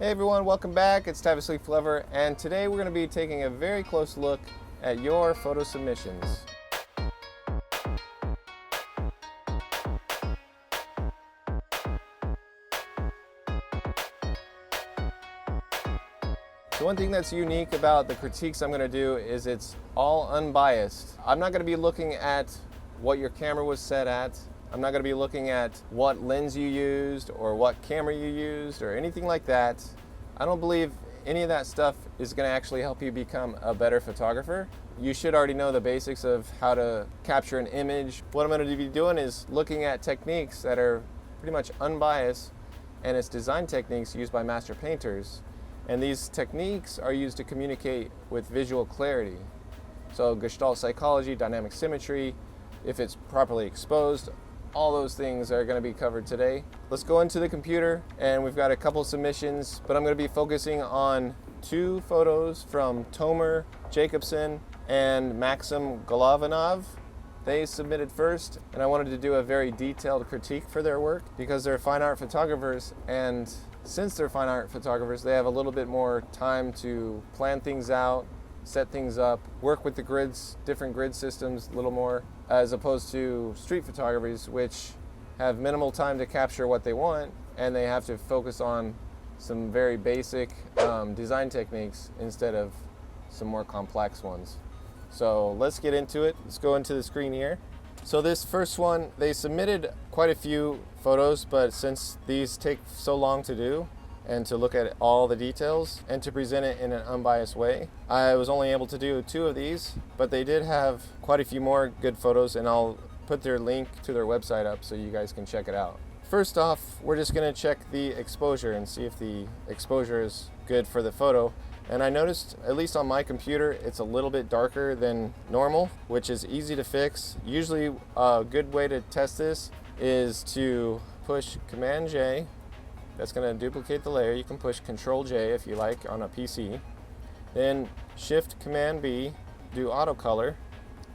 Hey everyone, welcome back. It's Type of Sleep Lover, and today we're going to be taking a very close look at your photo submissions. So one thing that's unique about the critiques I'm going to do is it's all unbiased. I'm not going to be looking at what your camera was set at. I'm not going to be looking at what lens you used or what camera you used or anything like that. I don't believe any of that stuff is going to actually help you become a better photographer. You should already know the basics of how to capture an image. What I'm going to be doing is looking at techniques that are pretty much unbiased, and it's design techniques used by master painters. And these techniques are used to communicate with visual clarity. So Gestalt psychology, dynamic symmetry, if it's properly exposed, all those things are going to be covered today. Let's go into the computer, and we've got a couple submissions, but I'm going to be focusing on two photos from Tomer Jacobson and Maxim Golovanov. They submitted first, and I wanted to do a very detailed critique for their work because they're fine art photographers, and since they're fine art photographers, they have a little bit more time to plan things out, set things up, work with the grids, different grid systems a little more, as opposed to street photographers, which have minimal time to capture what they want, and they have to focus on some very basic design techniques instead of some more complex ones. So let's get into it. Let's go into the screen here. So this first one, they submitted quite a few photos, but since these take so long to do and to look at all the details and to present it in an unbiased way, I was only able to do two of these, but they did have quite a few more good photos, and I'll put their link to their website up so you guys can check it out. First off, we're just going to check the exposure and see if the exposure is good for the photo. And I noticed, at least on my computer, it's a little bit darker than normal, which is easy to fix. Usually a good way to test this is to push Command J. That's going to duplicate the layer. You can push Control J if you like on a PC. Then Shift Command B, do auto color,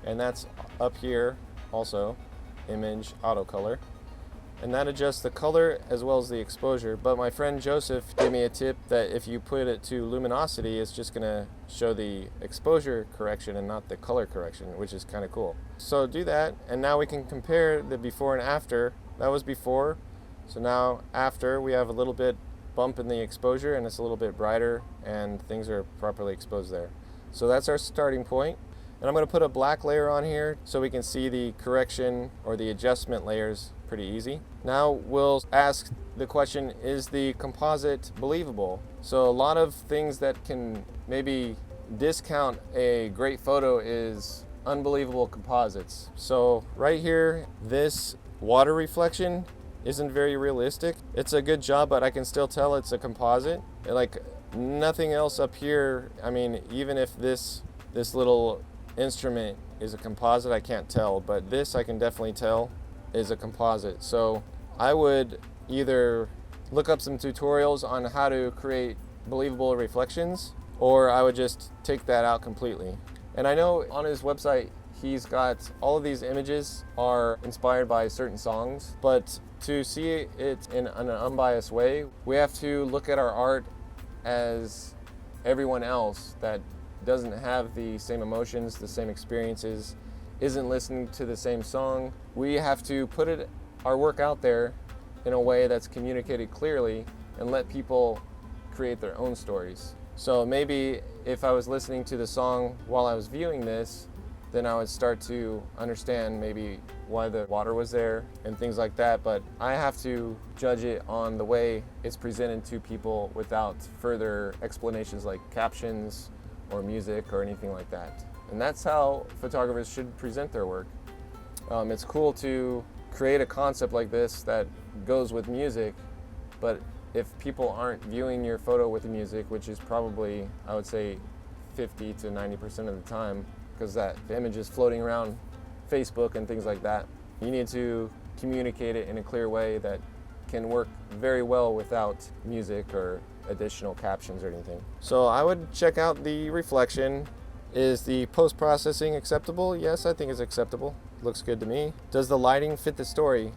and that's up here also, image auto color. And that adjusts the color as well as the exposure. But my friend Joseph gave me a tip that if you put it to luminosity, it's just gonna show the exposure correction and not the color correction, which is kind of cool. So do that, and now we can compare the before and after. That was before, so now after we have a little bit bump in the exposure, and it's a little bit brighter, and things are properly exposed there. So that's our starting point. And I'm gonna put a black layer on here so we can see the correction or the adjustment layers pretty easy. Now we'll ask the question, is the composite believable? So a lot of things that can maybe discount a great photo is unbelievable composites. So right here, this water reflection isn't very realistic. It's a good job, but I can still tell it's a composite. Like nothing else up here. I mean, even if this little instrument is a composite, I can't tell, but this I can definitely tell is a composite. So I would either look up some tutorials on how to create believable reflections, or I would just take that out completely. And I know on his website he's got all of these images are inspired by certain songs, but to see it in an unbiased way, we have to look at our art as everyone else that doesn't have the same emotions, the same experiences, isn't listening to the same song. We have to put our work out there in a way that's communicated clearly and let people create their own stories. So maybe if I was listening to the song while I was viewing this, then I would start to understand maybe why the water was there and things like that, but I have to judge it on the way it's presented to people without further explanations like captions or music or anything like that. And that's how photographers should present their work. It's cool to create a concept like this that goes with music, but if people aren't viewing your photo with the music, which is probably, I would say, 50 to 90% of the time, because the image is floating around Facebook and things like that, you need to communicate it in a clear way that can work very well without music or additional captions or anything. So I would check out the reflection. Is the post-processing acceptable? Yes, I think it's acceptable. Looks good to me. Does the lighting fit the story?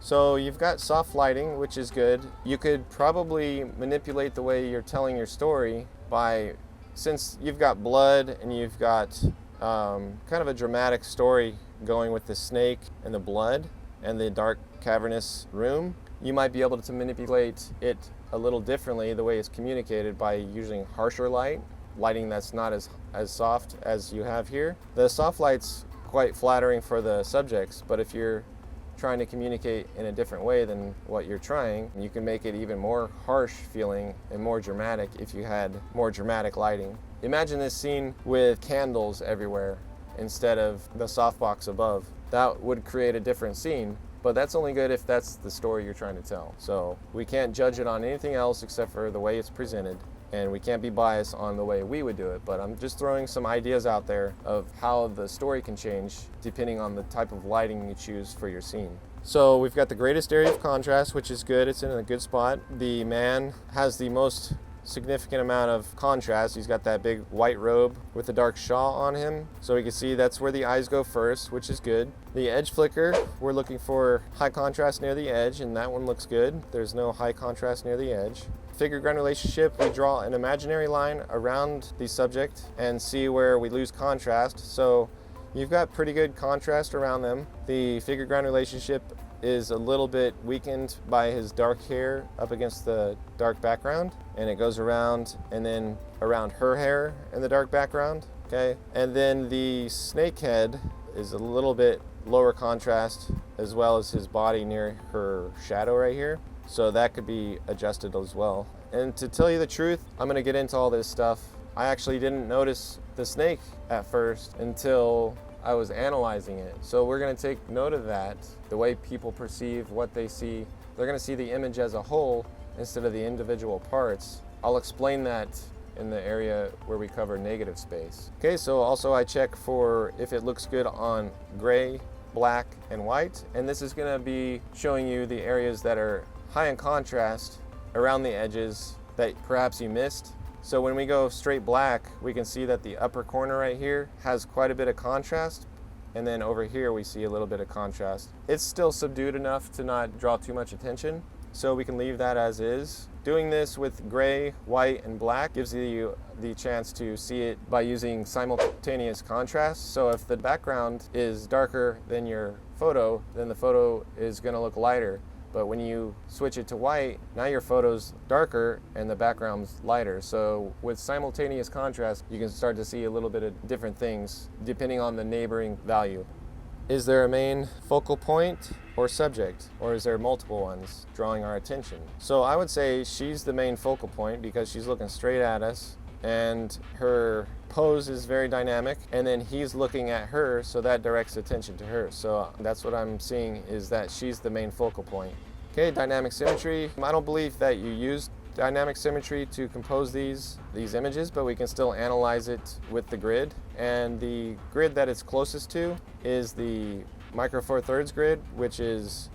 So you've got soft lighting, which is good. You could probably manipulate the way you're telling your story by, since you've got blood and you've got kind of a dramatic story going with the snake and the blood and the dark cavernous room, you might be able to manipulate it a little differently, the way it's communicated, by using harsher lighting that's not as soft as you have here. The soft light's quite flattering for the subjects, but if you're trying to communicate in a different way than what you're trying, you can make it even more harsh feeling and more dramatic if you had more dramatic lighting. Imagine this scene with candles everywhere instead of the softbox above. That would create a different scene, but that's only good if that's the story you're trying to tell. So we can't judge it on anything else except for the way it's presented, and we can't be biased on the way we would do it, but I'm just throwing some ideas out there of how the story can change depending on the type of lighting you choose for your scene. So we've got the greatest area of contrast, which is good. It's in a good spot. The man has the most significant amount of contrast. He's got that big white robe with the dark shawl on him, so we can see that's where the eyes go first, which is good. The edge flicker, we're looking for high contrast near the edge, and that one looks good. There's no high contrast near the edge. Figure ground relationship, we draw an imaginary line around the subject and see where we lose contrast. So you've got pretty good contrast around them. The figure ground relationship is a little bit weakened by his dark hair up against the dark background, and it goes around and then around her hair in the dark background, okay? And then the snake head is a little bit lower contrast, as well as his body near her shadow right here. So that could be adjusted as well. And to tell you the truth, I'm gonna get into all this stuff. I actually didn't notice the snake at first until I was analyzing it. So we're gonna take note of that, the way people perceive what they see. They're gonna see the image as a whole instead of the individual parts. I'll explain that in the area where we cover negative space. Okay, so also I check for if it looks good on gray, black, and white. And this is gonna be showing you the areas that are high in contrast around the edges that perhaps you missed. So when we go straight black, we can see that the upper corner right here has quite a bit of contrast, and then over here we see a little bit of contrast. It's still subdued enough to not draw too much attention, so we can leave that as is. Doing this with gray, white, and black gives you the chance to see it by using simultaneous contrast. So if the background is darker than your photo, then the photo is going to look lighter. But when you switch it to white, now your photo's darker and the background's lighter. So with simultaneous contrast, you can start to see a little bit of different things depending on the neighboring value. Is there a main focal point or subject, or is there multiple ones drawing our attention? So I would say she's the main focal point because she's looking straight at us, and her pose is very dynamic, and then he's looking at her, so that directs attention to her. So that's what I'm seeing, is that she's the main focal point. Okay, dynamic symmetry. I don't believe that you use dynamic symmetry to compose these images, but we can still analyze it with the grid. And the grid that it's closest to is the micro 4/3 grid, which is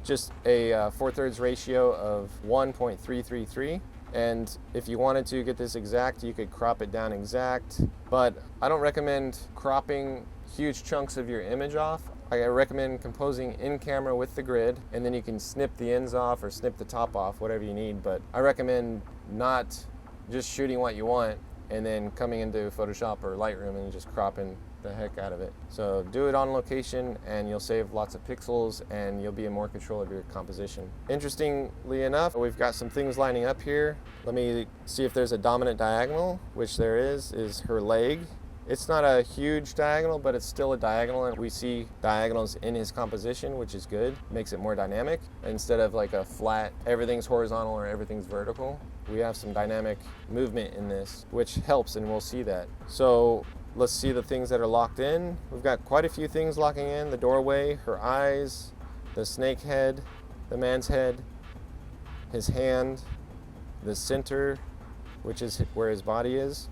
just a 4/3 ratio of 1.333. And if you wanted to get this exact, you could crop it down exact, but I don't recommend cropping huge chunks of your image off. I recommend composing in camera with the grid, and then you can snip the ends off or snip the top off, whatever you need. But I recommend not just shooting what you want and then coming into Photoshop or Lightroom and just cropping the heck out of it. So do it on location and you'll save lots of pixels and you'll be in more control of your composition. Interestingly enough, we've got some things lining up here. Let me see if there's a dominant diagonal, which there is her leg. It's not a huge diagonal, but it's still a diagonal, and we see diagonals in his composition, which is good. Makes it more dynamic. Instead of like a flat, everything's horizontal or everything's vertical, we have some dynamic movement in this, which helps, and we'll see that. So let's see the things that are locked in. We've got quite a few things locking in: the doorway, her eyes, the snake head, the man's head, his hand, the center, which is where his body is.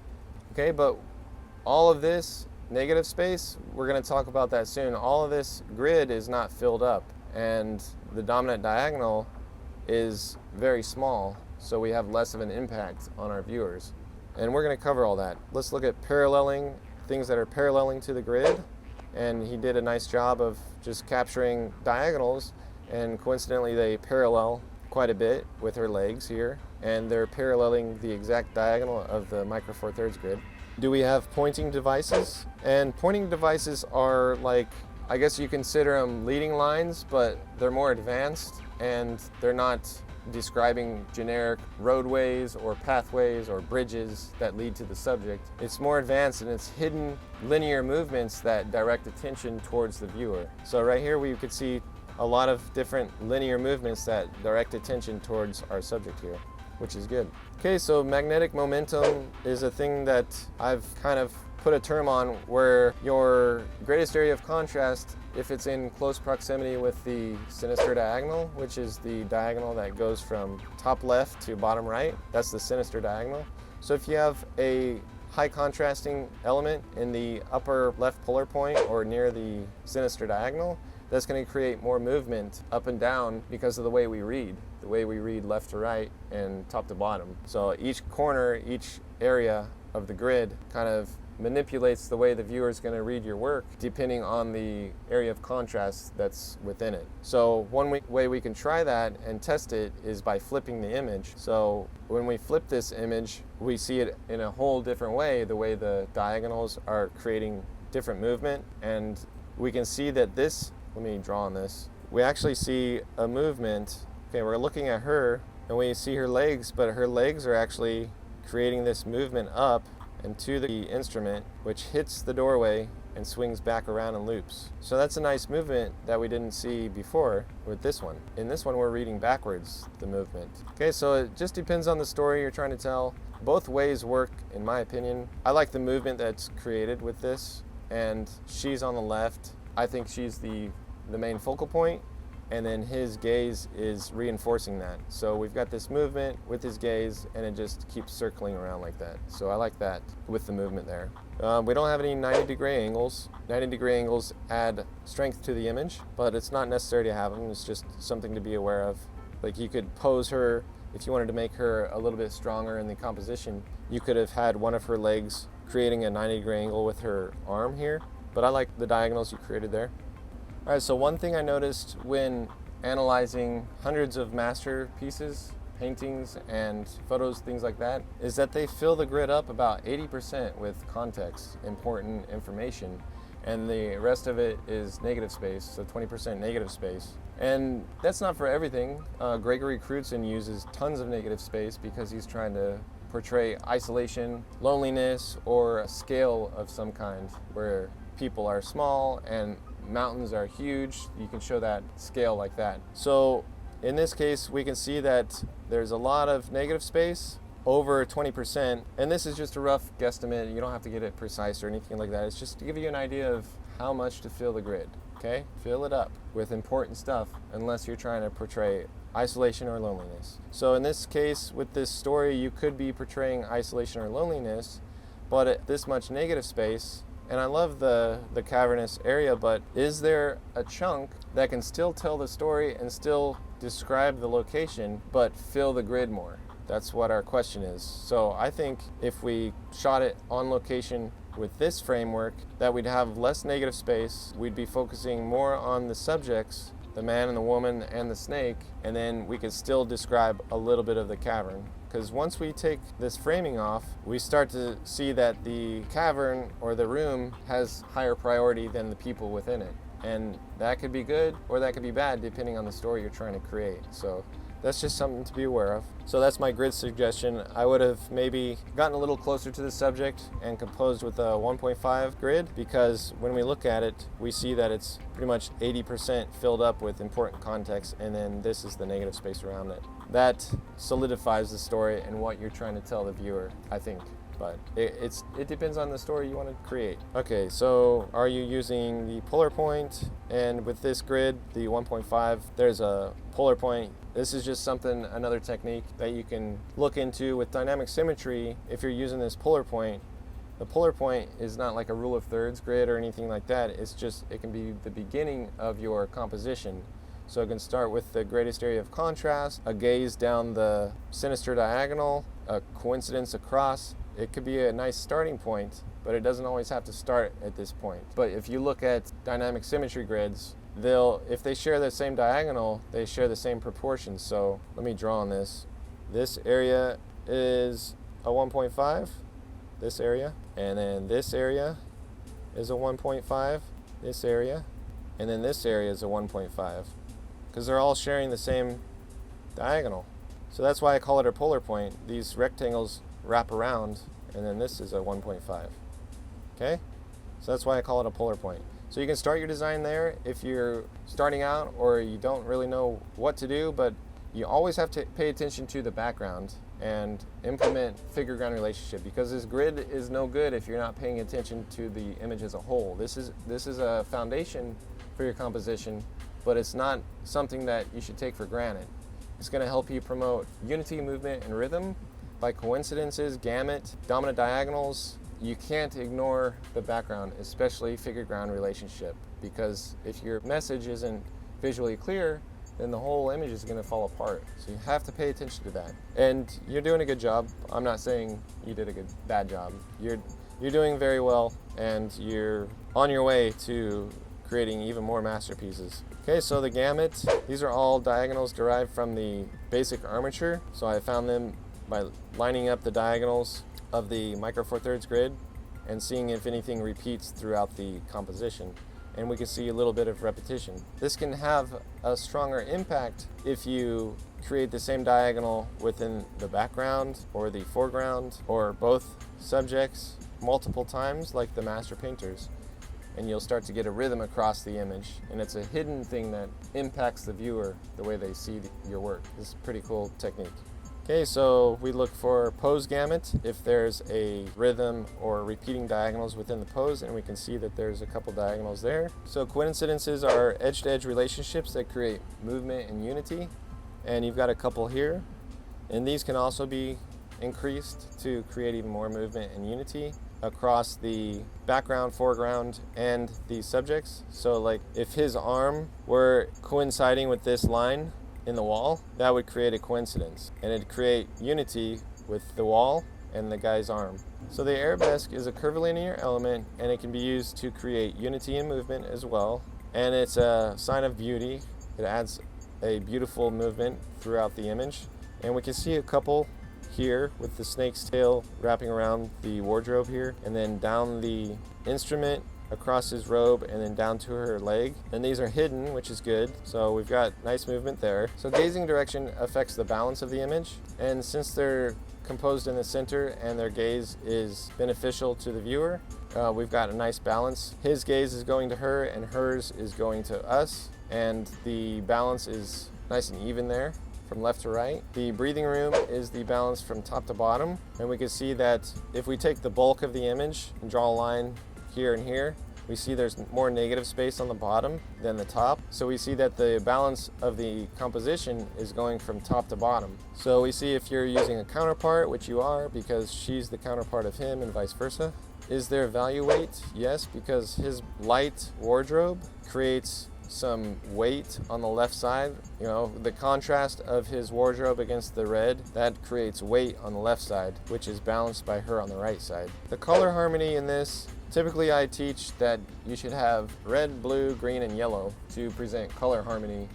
Okay, but all of this negative space, we're going to talk about that soon. All of this grid is not filled up, and the dominant diagonal is very small, so we have less of an impact on our viewers. And we're going to cover all that. Let's look at paralleling, things that are paralleling to the grid, and he did a nice job of just capturing diagonals and coincidentally they parallel quite a bit with her legs here, and they're paralleling the exact diagonal of the micro four thirds grid. Do we have pointing devices? And pointing devices are like, I guess you consider them leading lines, but they're more advanced and they're not describing generic roadways or pathways or bridges that lead to the subject. It's more advanced and it's hidden linear movements that direct attention towards the viewer. So right here we could see a lot of different linear movements that direct attention towards our subject here, which is good. Okay, so magnetic momentum is a thing that I've kind of put a term on, where your greatest area of contrast, if it's in close proximity with the sinister diagonal, which is the diagonal that goes from top left to bottom right, that's the sinister diagonal. So if you have a high contrasting element in the upper left polar point or near the sinister diagonal, that's going to create more movement up and down because of the way we read left to right and top to bottom. So each corner, each area of the grid kind of manipulates the way the viewer is going to read your work depending on the area of contrast that's within it. So one way we can try that and test it is by flipping the image. So when we flip this image, we see it in a whole different way, the way the diagonals are creating different movement. And we can see that this, let me draw on this, we actually see a movement. Okay, we're looking at her and we see her legs, but her legs are actually creating this movement up and to the instrument, which hits the doorway and swings back around and loops. So that's a nice movement that we didn't see before with this one. In this one, we're reading backwards the movement. Okay, so it just depends on the story you're trying to tell. Both ways work, in my opinion. I like the movement that's created with this, and she's on the left. I think she's the main focal point, and then his gaze is reinforcing that. So we've got this movement with his gaze, and it just keeps circling around like that. So I like that with the movement there. We don't have any 90-degree angles. 90-degree angles add strength to the image, but it's not necessary to have them. It's just something to be aware of. Like, you could pose her, if you wanted to make her a little bit stronger in the composition, you could have had one of her legs creating a 90-degree angle with her arm here, but I like the diagonals you created there. All right, so one thing I noticed when analyzing hundreds of masterpieces, paintings and photos, things like that, is that they fill the grid up about 80% with context, important information, and the rest of it is negative space, so 20% negative space. And that's not for everything. Gregory Crutzen uses tons of negative space because he's trying to portray isolation, loneliness, or a scale of some kind where people are small and mountains are huge. You can show that scale like that. So in this case, we can see that there's a lot of negative space, over 20%, and this is just a rough guesstimate. You don't have to get it precise or anything like that. It's just to give you an idea of how much to fill the grid, okay? Fill it up with important stuff unless you're trying to portray isolation or loneliness. So in this case, with this story, you could be portraying isolation or loneliness, but at this much negative space. And I love the cavernous area, but is there a chunk that can still tell the story and still describe the location, but fill the grid more? That's what our question is. So I think if we shot it on location with this framework, that we'd have less negative space, we'd be focusing more on the subjects, the man and the woman and the snake, and then we could still describe a little bit of the cavern. Because once we take this framing off, we start to see that the cavern or the room has higher priority than the people within it. And that could be good or that could be bad depending on the story you're trying to create. So that's just something to be aware of. So that's my grid suggestion. I would have maybe gotten a little closer to the subject and composed with a 1.5 grid, because when we look at it, we see that it's pretty much 80% filled up with important context, and then this is the negative space around it. That solidifies the story and what you're trying to tell the viewer, I think. But it depends on the story you want to create. Okay, so are you using the polar point? And with this grid, the 1.5, there's a polar point. This is just another technique that you can look into with dynamic symmetry. If you're using this polar point, the polar point is not like a rule of thirds grid or anything like that. It's just, it can be the beginning of your composition. So it can start with the greatest area of contrast, a gaze down the sinister diagonal, a coincidence across. It could be a nice starting point, but it doesn't always have to start at this point. But if you look at dynamic symmetry grids, if they share the same diagonal, they share the same proportions. So let me draw on this. This area is a 1.5, this area, and then this area is a 1.5, this area, and then this area is a 1.5, because they're all sharing the same diagonal. So that's why I call it a polar point. These rectangles wrap around, and then this is a 1.5. Okay? So that's why I call it a polar point. So you can start your design there if you're starting out or you don't really know what to do, but you always have to pay attention to the background and implement figure-ground relationship, because this grid is no good if you're not paying attention to the image as a whole. This is a foundation for your composition, but it's not something that you should take for granted. It's going to help you promote unity, movement, and rhythm by coincidences, gamut, dominant diagonals. You can't ignore the background, especially figure-ground relationship, because if your message isn't visually clear, then the whole image is going to fall apart. So you have to pay attention to that. And you're doing a good job. I'm not saying you did a bad job. You're doing very well, and you're on your way to creating even more masterpieces. Okay, so the gamut, these are all diagonals derived from the basic armature. So I found them by lining up the diagonals of the micro four thirds grid and seeing if anything repeats throughout the composition. And we can see a little bit of repetition. This can have a stronger impact if you create the same diagonal within the background or the foreground or both subjects multiple times, like the master painters. And you'll start to get a rhythm across the image. And it's a hidden thing that impacts the viewer, the way they see your work. This is a pretty cool technique. Okay, so we look for pose gamut if there's a rhythm or repeating diagonals within the pose, and we can see that there's a couple diagonals there. So coincidences are edge-to-edge relationships that create movement and unity, and you've got a couple here. And these can also be increased to create even more movement and unity across the background, foreground, and the subjects. So like if his arm were coinciding with this line in the wall, that would create a coincidence, and it'd create unity with the wall and the guy's arm. So the arabesque is a curvilinear element, and it can be used to create unity and movement as well, and it's a sign of beauty. It adds a beautiful movement throughout the image, and we can see a couple here with the snake's tail wrapping around the wardrobe here, and then down the instrument across his robe, and then down to her leg. And these are hidden, which is good. So we've got nice movement there. So gazing direction affects the balance of the image. And since they're composed in the center and their gaze is beneficial to the viewer, we've got a nice balance. His gaze is going to her and hers is going to us. And the balance is nice and even there from left to right. The breathing room is the balance from top to bottom. And we can see that if we take the bulk of the image and draw a line here and here, we see there's more negative space on the bottom than the top. So we see that the balance of the composition is going from top to bottom. So we see if you're using a counterpart, which you are, because she's the counterpart of him and vice versa. Is there value weight? Yes, because his light wardrobe creates some weight on the left side. You know, the contrast of his wardrobe against the red, that creates weight on the left side, which is balanced by her on the right side. The color harmony in this, typically I teach that you should have red, blue, green, and yellow to present color harmony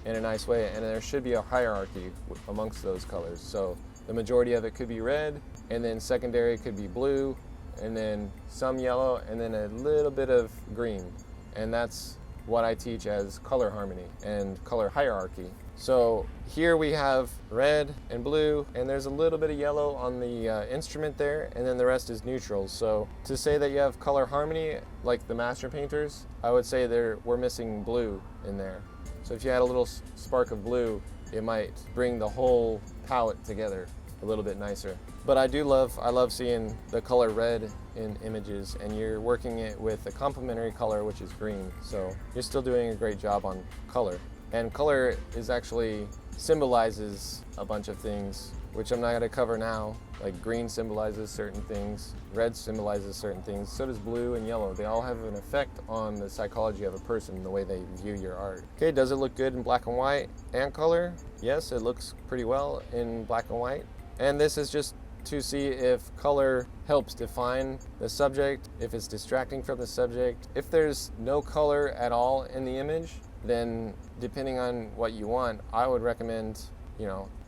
in a nice way, and there should be a hierarchy amongst those colors. So the majority of it could be red, and then secondary could be blue, and then some yellow, and then a little bit of green. And that's what I teach as color harmony and color hierarchy. So here we have red and blue, and there's a little bit of yellow on the instrument there, and then the rest is neutrals. So to say that you have color harmony, like the master painters, I would say we're missing blue in there. So if you had a little spark of blue, it might bring the whole palette together a little bit nicer. But I love seeing the color red in images, and you're working it with a complementary color, which is green. So you're still doing a great job on color. And color is actually symbolizes a bunch of things, which I'm not going to cover now. Like green symbolizes certain things, red symbolizes certain things, so does blue and yellow. They all have an effect on the psychology of a person, the way they view your art. Okay, does it look good in black and white and color? Yes, it looks pretty well in black and white. And this is just to see if color helps define the subject, if it's distracting from the subject. If there's no color at all in the image, then depending on what you want, I would recommend,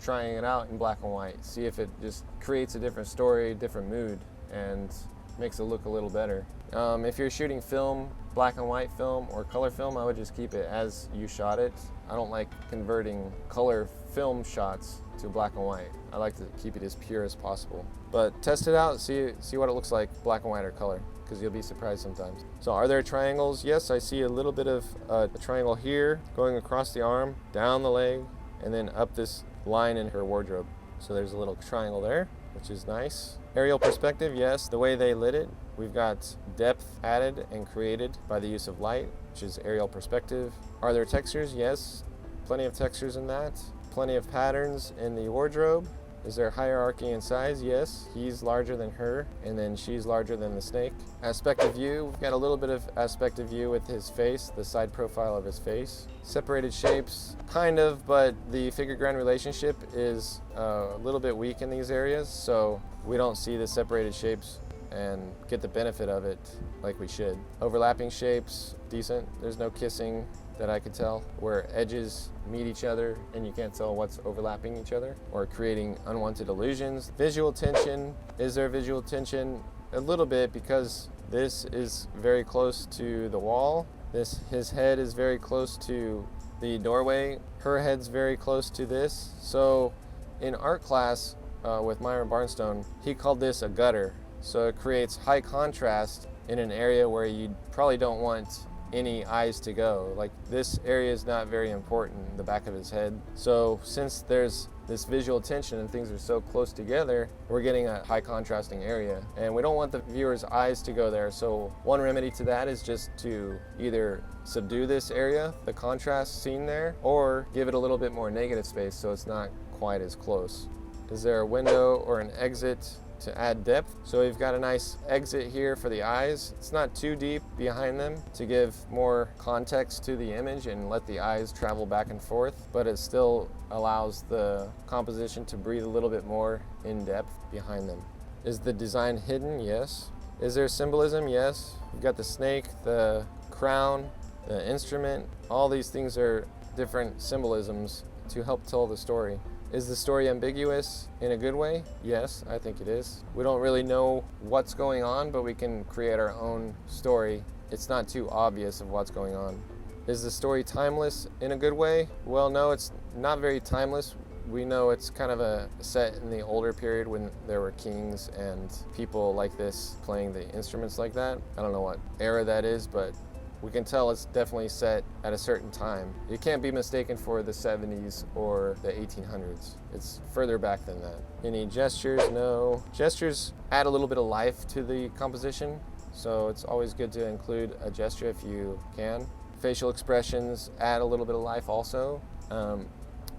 trying it out in black and white. See if it just creates a different story, different mood, and makes it look a little better. If you're shooting film, black and white film or color film, I would just keep it as you shot it. I don't like converting color film shots to black and white. I like to keep it as pure as possible. But test it out, see what it looks like, black and white or color, because you'll be surprised sometimes. So are there triangles? Yes, I see a little bit of a triangle here going across the arm, down the leg, and then up this line in her wardrobe. So there's a little triangle there, which is nice. Aerial perspective, yes, the way they lit it. We've got depth added and created by the use of light, which is aerial perspective. Are there textures? Yes, plenty of textures in that. Plenty of patterns in the wardrobe. Is there hierarchy in size? Yes, he's larger than her, and then she's larger than the snake. Aspect of view, we've got a little bit of aspect of view with his face, the side profile of his face. Separated shapes, kind of, but the figure-ground relationship is a little bit weak in these areas, so we don't see the separated shapes and get the benefit of it like we should. Overlapping shapes, decent. There's no kissing that I could tell, where edges meet each other and you can't tell what's overlapping each other or creating unwanted illusions. Visual tension, is there visual tension? A little bit, because this is very close to the wall. His head is very close to the doorway. Her head's very close to this. So in art class with Myron Barnstone, he called this a gutter. So it creates high contrast in an area where you probably don't want any eyes to go. Like, this area is not very important, the back of his head. So since there's this visual tension and things are so close together, we're getting a high contrasting area, and we don't want the viewer's eyes to go there. So one remedy to that is just to either subdue this area, the contrast seen there, or give it a little bit more negative space so it's not quite as close. Is there a window or an exit to add depth? So we've got a nice exit here for the eyes. It's not too deep behind them to give more context to the image and let the eyes travel back and forth, but it still allows the composition to breathe a little bit more in depth behind them. Is the design hidden? Yes. Is there symbolism? Yes. We've got the snake, the crown, the instrument. All these things are different symbolisms to help tell the story. Is the story ambiguous in a good way? Yes, I think it is. We don't really know what's going on, but we can create our own story. It's not too obvious of what's going on. Is the story timeless in a good way? Well, no, it's not very timeless. We know it's kind of a set in the older period when there were kings and people like this playing the instruments like that. I don't know what era that is, but we can tell it's definitely set at a certain time. It can't be mistaken for the 70s or the 1800s. It's further back than that. Any gestures? No. Gestures add a little bit of life to the composition, so it's always good to include a gesture if you can. Facial expressions add a little bit of life also.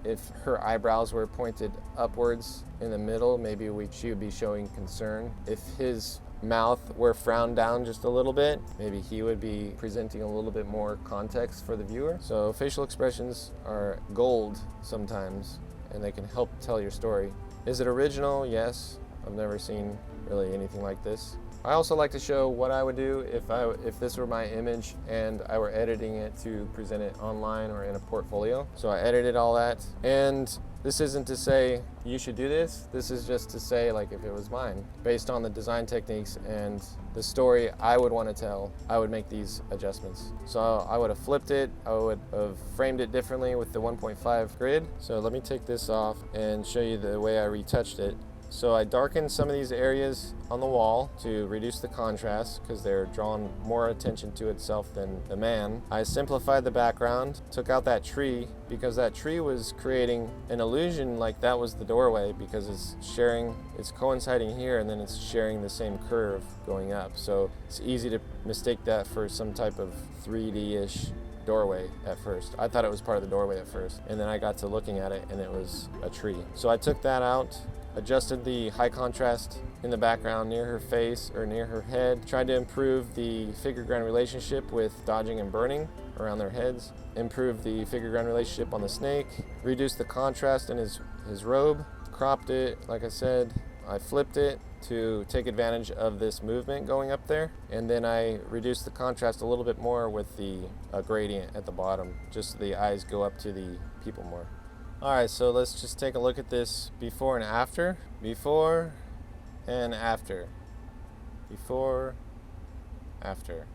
If her eyebrows were pointed upwards in the middle, maybe she would be showing concern. If his mouth were frowned down just a little bit, maybe he would be presenting a little bit more context for the viewer. So facial expressions are gold sometimes, and they can help tell your story. Is it original? Yes. I've never seen really anything like this. I also like to show what I would do if this were my image and I were editing it to present it online or in a portfolio. So I edited all that, and this isn't to say you should do this. This is just to say, like, if it was mine, based on the design techniques and the story I would want to tell, I would make these adjustments. So I would have flipped it. I would have framed it differently with the 1.5 grid. So let me take this off and show you the way I retouched it. So I darkened some of these areas on the wall to reduce the contrast because they're drawing more attention to itself than the man. I simplified the background, took out that tree because that tree was creating an illusion like that was the doorway, because it's coinciding here and then it's sharing the same curve going up. So it's easy to mistake that for some type of 3D-ish doorway at first. I thought it was part of the doorway at first, and then I got to looking at it and it was a tree. So I took that out, adjusted the high contrast in the background near her face or near her head, tried to improve the figure-ground relationship with dodging and burning around their heads, improve the figure-ground relationship on the snake, reduce the contrast in his robe, cropped it, like I said. I flipped it to take advantage of this movement going up there, and then I reduce the contrast a little bit more with the gradient at the bottom, just so the eyes go up to the people more. Alright, so let's just take a look at this before and after. Before and after. Before, after.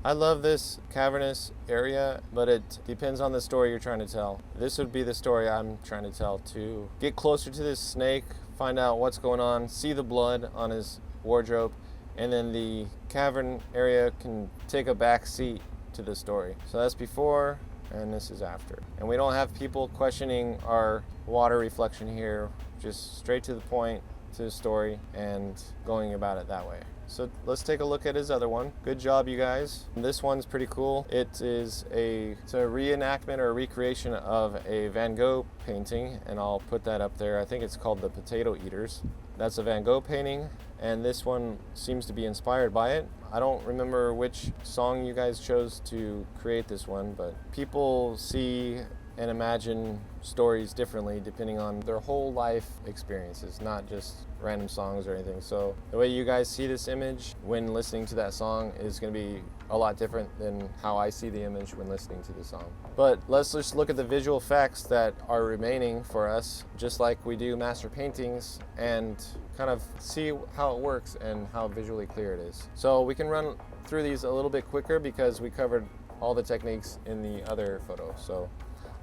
I love this cavernous area, but it depends on the story you're trying to tell. This would be the story I'm trying to tell, to get closer to this snake, find out what's going on, see the blood on his wardrobe, and then the cavern area can take a back seat to the story. So that's before, and this is after. And we don't have people questioning our water reflection here, just straight to the point, to the story, and going about it that way. So let's take a look at his other one. Good job, you guys. This one's pretty cool. It's a reenactment or a recreation of a Van Gogh painting, and I'll put that up there. I think it's called The Potato Eaters. That's a Van Gogh painting, and this one seems to be inspired by it. I don't remember which song you guys chose to create this one, but people see and imagine stories differently depending on their whole life experiences, not just random songs or anything. So the way you guys see this image when listening to that song is going to be a lot different than how I see the image when listening to the song. But let's just look at the visual effects that are remaining for us, just like we do master paintings, and kind of see how it works and how visually clear it is. So we can run through these a little bit quicker because we covered all the techniques in the other photo. So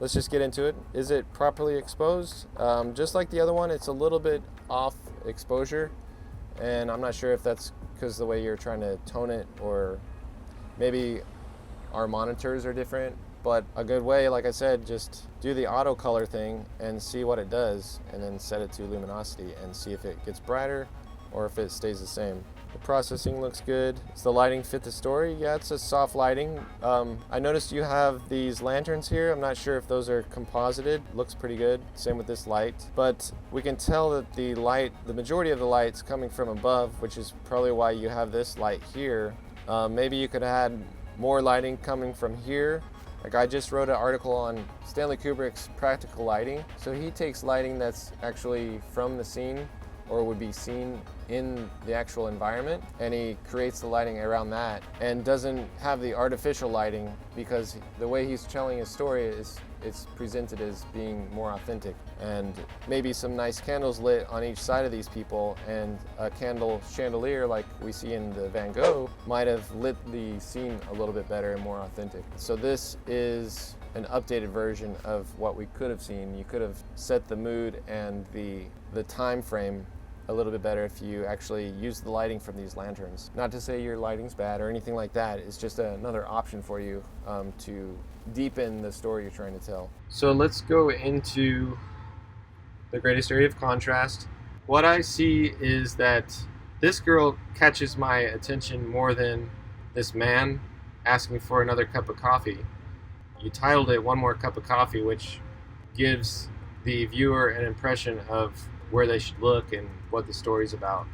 let's just get into it. Is it properly exposed? Just like the other one, it's a little bit off exposure, and I'm not sure if that's because the way you're trying to tone it, or maybe our monitors are different. But a good way, like I said, just do the auto color thing and see what it does, and then set it to luminosity and see if it gets brighter or if it stays the same. The processing looks good. Does the lighting fit the story? Yeah, it's a soft lighting. I noticed you have these lanterns here. I'm not sure if those are composited. Looks pretty good. Same with this light. But we can tell that the majority of the light's coming from above, which is probably why you have this light here. Maybe you could have had more lighting coming from here. Like, I just wrote an article on Stanley Kubrick's practical lighting. So he takes lighting that's actually from the scene, or would be seen in the actual environment, and he creates the lighting around that and doesn't have the artificial lighting, because the way he's telling his story is it's presented as being more authentic. And maybe some nice candles lit on each side of these people, and a candle chandelier like we see in the Van Gogh might have lit the scene a little bit better and more authentic. So this is an updated version of what we could have seen. You could have set the mood and the time frame a little bit better if you actually use the lighting from these lanterns. Not to say your lighting's bad or anything like that. It's just another option for you to deepen the story you're trying to tell. So let's go into the greatest area of contrast. What I see is that this girl catches my attention more than this man asking for another cup of coffee. You titled it One More Cup of Coffee, which gives the viewer an impression of where they should look and what the story's about.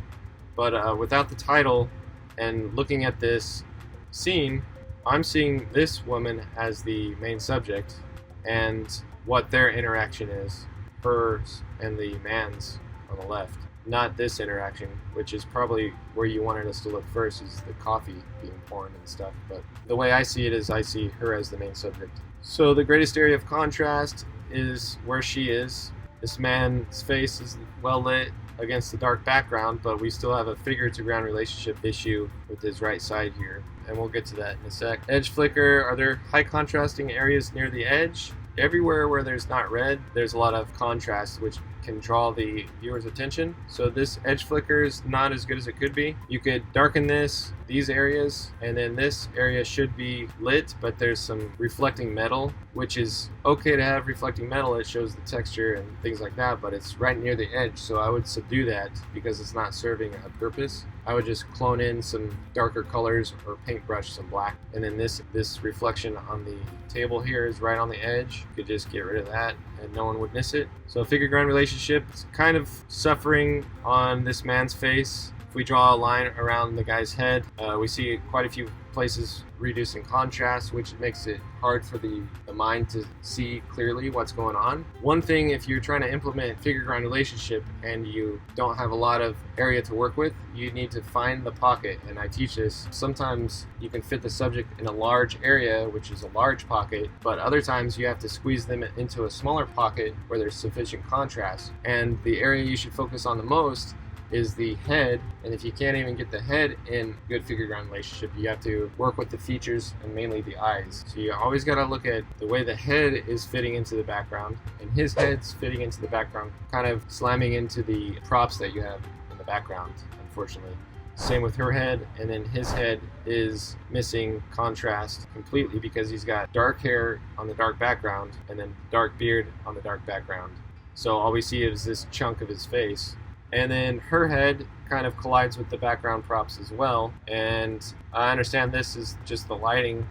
But without the title and looking at this scene, I'm seeing this woman as the main subject and what their interaction is, hers and the man's on the left. Not this interaction, which is probably where you wanted us to look first, is the coffee being poured and stuff. But the way I see it is I see her as the main subject. So the greatest area of contrast is where she is. This man's face is well lit against the dark background, but we still have a figure-to-ground relationship issue with his right side here, and we'll get to that in a sec. Edge flicker, are there high contrasting areas near the edge? Everywhere where there's not red, there's a lot of contrast, which can draw the viewer's attention. So this edge flicker is not as good as it could be. You could darken these areas, and then this area should be lit, but there's some reflecting metal, which is okay to have reflecting metal. It shows the texture and things like that, but it's right near the edge, so I would subdue that because it's not serving a purpose. I would just clone in some darker colors or paintbrush some black, and then this reflection on the table here is right on the edge. You could just get rid of that and no one would miss it. So figure-ground relationship is kind of suffering on this man's face. If we draw a line around the guy's head, we see quite a few places reducing contrast, which makes it hard for the mind to see clearly what's going on. One thing, if you're trying to implement figure ground relationship and you don't have a lot of area to work with, you need to find the pocket. And I teach this. Sometimes you can fit the subject in a large area, which is a large pocket, but other times you have to squeeze them into a smaller pocket where there's sufficient contrast. And the area you should focus on the most is the head, and if you can't even get the head in good figure ground relationship, you have to work with the features and mainly the eyes. So you always got to look at the way the head is fitting into the background, and his head's fitting into the background, kind of slamming into the props that you have in the background, unfortunately. Same with her head, and then his head is missing contrast completely because he's got dark hair on the dark background and then dark beard on the dark background. So all we see is this chunk of his face. And then her head kind of collides with the background props as well. And I understand this is just the lighting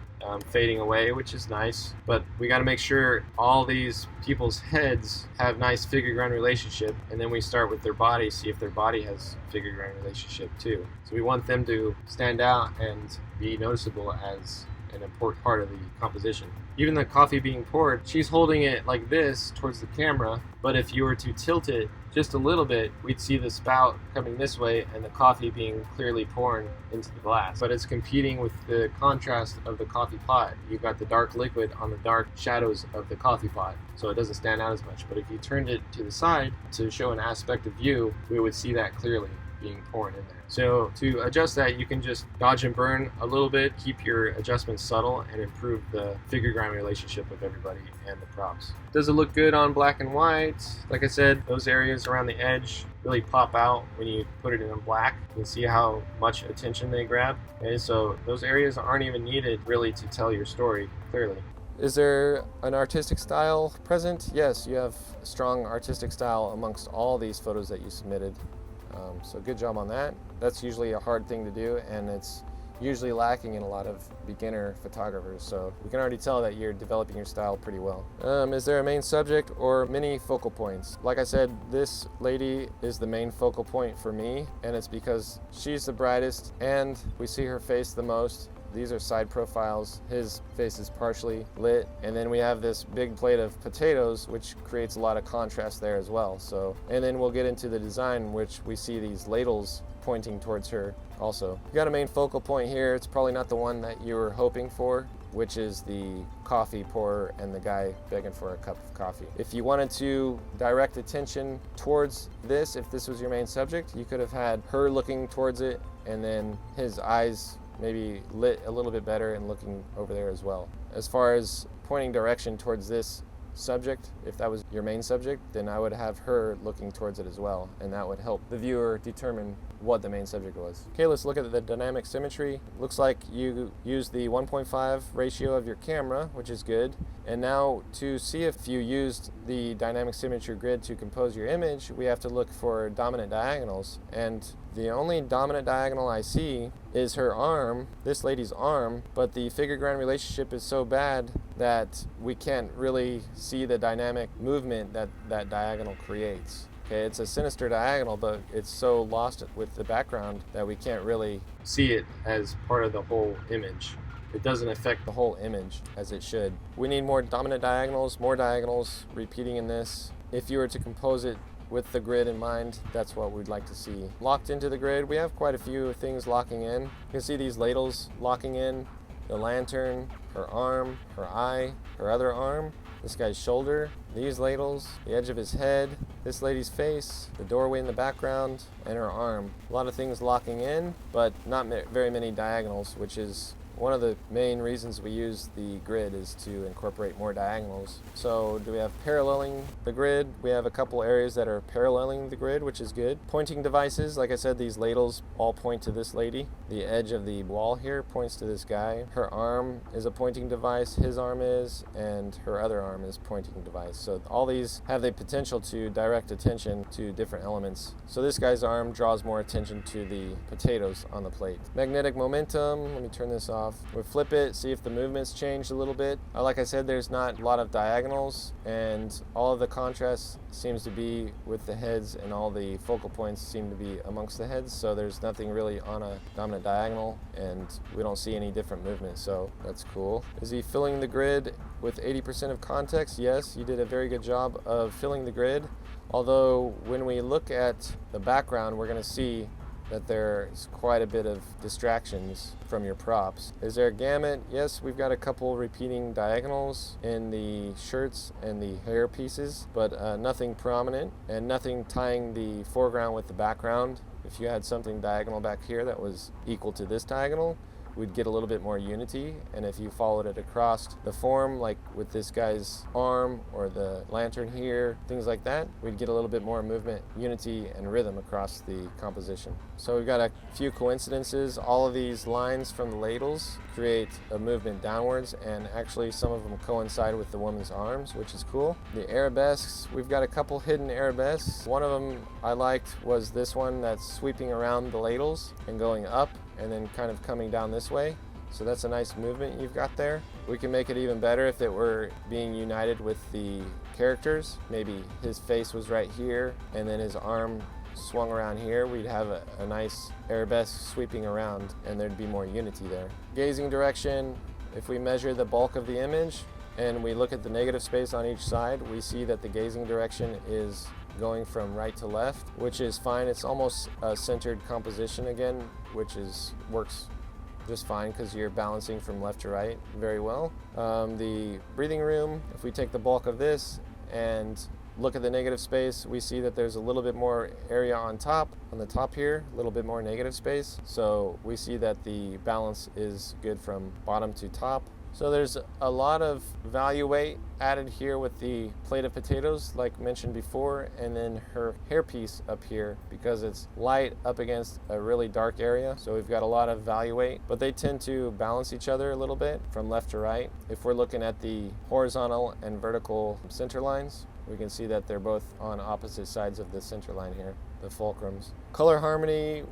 fading away, which is nice. But we got to make sure all these people's heads have nice figure ground relationship. And then we start with their body, see if their body has figure ground relationship too. So we want them to stand out and be noticeable as an important part of the composition. Even the coffee being poured, she's holding it like this towards the camera, but if you were to tilt it just a little bit, we'd see the spout coming this way and the coffee being clearly poured into the glass. But it's competing with the contrast of the coffee pot. You've got the dark liquid on the dark shadows of the coffee pot, so it doesn't stand out as much. But if you turned it to the side to show an aspect of view, we would see that clearly being poured in there. So to adjust that, you can just dodge and burn a little bit, keep your adjustments subtle, and improve the figure ground relationship of everybody and the props. Does it look good on black and white? Like I said, those areas around the edge really pop out when you put it in black. You can see how much attention they grab. Okay, so those areas aren't even needed really to tell your story clearly. Is there an artistic style present? Yes, you have a strong artistic style amongst all these photos that you submitted. So good job on that. That's usually a hard thing to do, and it's usually lacking in a lot of beginner photographers. So we can already tell that you're developing your style pretty well. Is there a main subject or many focal points? Like I said, this lady is the main focal point for me, and it's because she's the brightest and we see her face the most. These are side profiles. His face is partially lit. And then we have this big plate of potatoes, which creates a lot of contrast there as well. So, and then we'll get into the design, which we see these ladles pointing towards her also. You got a main focal point here. It's probably not the one that you were hoping for, which is the coffee pourer and the guy begging for a cup of coffee. If you wanted to direct attention towards this, if this was your main subject, you could have had her looking towards it and then his eyes maybe lit a little bit better and looking over there as well. As far as pointing direction towards this subject, if that was your main subject, then I would have her looking towards it as well, and that would help the viewer determine what the main subject was. Okay, let's look at the dynamic symmetry. Looks like you used the 1.5 ratio of your camera, which is good. And now to see if you used the dynamic symmetry grid to compose your image, we have to look for dominant diagonals. And the only dominant diagonal I see is her arm, this lady's arm, but the figure ground relationship is so bad that we can't really see the dynamic movement that that diagonal creates. Okay, it's a sinister diagonal, but it's so lost with the background that we can't really see it as part of the whole image. It doesn't affect the whole image as it should. We need more dominant diagonals, more diagonals repeating in this. If you were to compose it with the grid in mind, that's what we'd like to see. Locked into the grid, we have quite a few things locking in. You can see these ladles locking in, the lantern, her arm, her eye, her other arm, this guy's shoulder, these ladles, the edge of his head, this lady's face, the doorway in the background, and her arm. A lot of things locking in, but not very many diagonals, which is one of the main reasons we use the grid, is to incorporate more diagonals. So do we have paralleling the grid? We have a couple areas that are paralleling the grid, which is good. Pointing devices, like I said, these ladles all point to this lady. The edge of the wall here points to this guy. Her arm is a pointing device, his arm is, and her other arm is pointing device. So all these have the potential to direct attention to different elements. So this guy's arm draws more attention to the potatoes on the plate. Magnetic momentum, let me turn this off. off. We flip it, see if the movement's changed a little bit. Like I said, there's not a lot of diagonals, and all of the contrast seems to be with the heads, and all the focal points seem to be amongst the heads, so there's nothing really on a dominant diagonal, and we don't see any different movement, so that's cool. Is he filling the grid with 80% of context? Yes, you did a very good job of filling the grid, although when we look at the background, we're going to see that there's quite a bit of distractions from your props. Is there a gamut? Yes, we've got a couple repeating diagonals in the shirts and the hair pieces, but nothing prominent and nothing tying the foreground with the background. If you had something diagonal back here that was equal to this diagonal, we'd get a little bit more unity, and if you followed it across the form, like with this guy's arm or the lantern here, things like that, we'd get a little bit more movement, unity, and rhythm across the composition. So we've got a few coincidences. All of these lines from the ladles create a movement downwards, and actually some of them coincide with the woman's arms, which is cool. The arabesques, we've got a couple hidden arabesques. One of them I liked was this one that's sweeping around the ladles and going up and then kind of coming down this way. So that's a nice movement you've got there. We can make it even better if it were being united with the characters. Maybe his face was right here and then his arm swung around here. We'd have a nice arabesque sweeping around, and there'd be more unity there. Gazing direction, if we measure the bulk of the image and we look at the negative space on each side, we see that the gazing direction is going from right to left, which is fine. It's almost a centered composition again, which works just fine because you're balancing from left to right very well. The breathing room, if we take the bulk of this and look at the negative space, we see that there's a little bit more area on the top here, a little bit more negative space. So we see that the balance is good from bottom to top. So there's a lot of value weight added here with the plate of potatoes, like mentioned before, and then her hairpiece up here because it's light up against a really dark area. So we've got a lot of value weight, but they tend to balance each other a little bit from left to right. If we're looking at the horizontal and vertical center lines, we can see that they're both on opposite sides of the center line here, the fulcrums. Color harmony,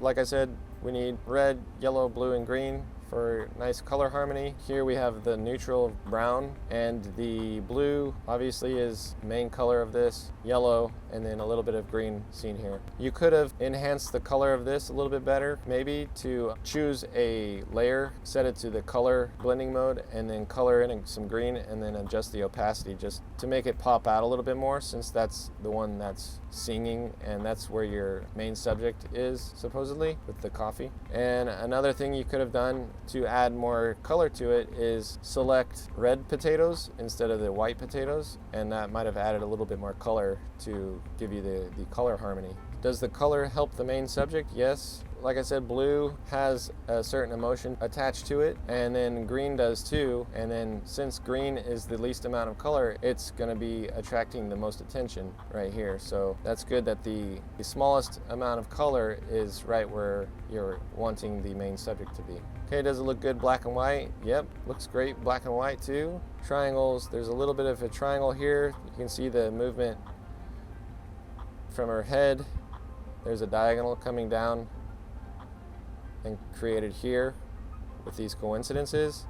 like I said, we need red, yellow, blue, and green for nice color harmony. Here we have the neutral brown, and the blue obviously is main color of this, yellow, and then a little bit of green seen here. You could have enhanced the color of this a little bit better, maybe to choose a layer, set it to the color blending mode, and then color in some green, and then adjust the opacity just to make it pop out a little bit more, since that's the one that's singing and that's where your main subject is supposedly with the coffee. And another thing you could have done to add more color to it is select red potatoes instead of the white potatoes, and that might have added a little bit more color to give you the color harmony. Does the color help the main subject? Yes. Like I said, blue has a certain emotion attached to it, and then green does too. And then since green is the least amount of color, it's going to be attracting the most attention right here. So that's good that the smallest amount of color is right where you're wanting the main subject to be. Okay, does it look good black and white? Yep, looks great black and white too. Triangles, there's a little bit of a triangle here. You can see the movement from her head. There's a diagonal coming down and created here with these coincidences,